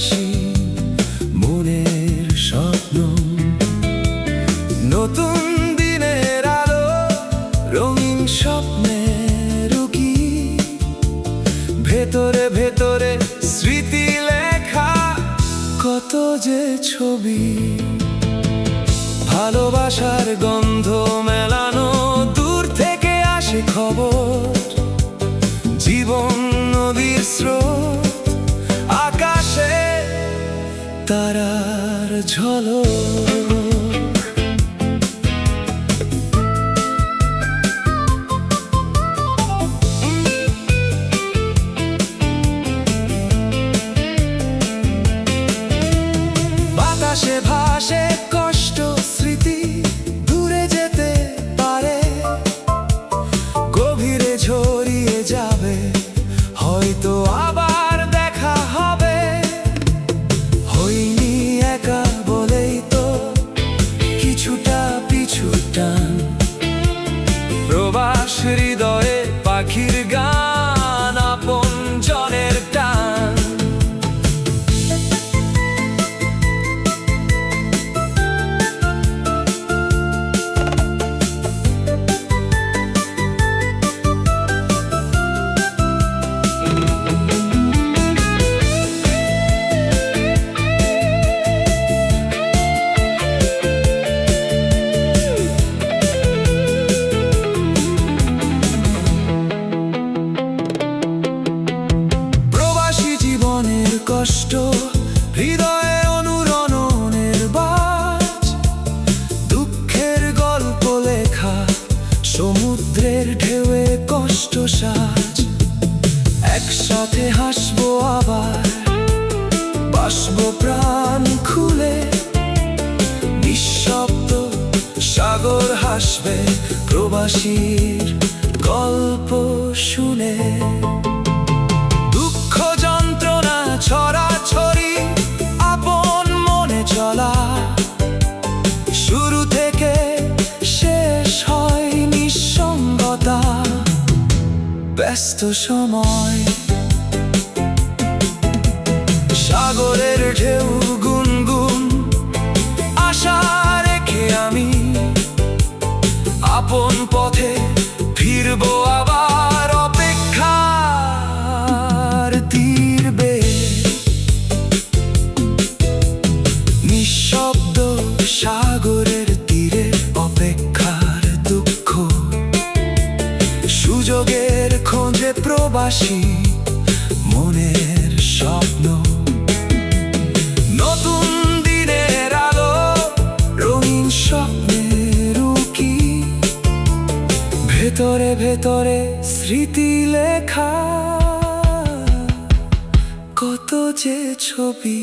প্রবাসী মনের স্বপ্ন। নতুন দিনের আলো, রঙিন স্বপ্নের উকি, ভেতরে ভেতরে স্মৃতি লেখা কত যে ছবি। ভালোবাসার গন্ধ মেলানো, দূর থেকে আসে খবর, জীবন নদীর স্রোত, আকাশে তারার ঝলক। বাতাসে ভাসে কষ্ট স্মৃতি, দূরে যেতে পারে, গভীরে ঝরিয়ে যাবে, হয়তো আবার দেখা হবে। হইনি একা বলেই তো কিছুটা পিছু টান, প্রবাস হৃদয়ে পাখির গান, আপন জনের টান। কষ্ট হৃদয়ে অনুরণনের বাজ, দুঃখের গল্প লেখা সমুদ্রের ঢেউয়ে কষ্ট সাজ। একসাথে হাসবো আবার, বাসবো প্রাণ খুলে, নিঃশব্দ সাগর হাসবে প্রবাসীর গল্প শুনে। ছড়াছড়ি আপন মনে চলা, শুরু থেকে শেষ হয় নিঃসঙ্গতা। ব্যস্ত সময় সাগরের ঢেউ গুনগুন, আশা রেখে আমি আপন পথে ফিরবো আবার। অপেক্ষার তীর বেয়ে নিঃশব্দ সাগরের তীরে, অপেক্ষার দুঃখ, সুযোগের খোঁজে প্রবাসী মনের স্বপ্ন। নতুন দিনের আলো, রঙিন স্বপ্নের উকি, ভেতরে ভেতরে স্মৃতি লেখা কত যে ছবি।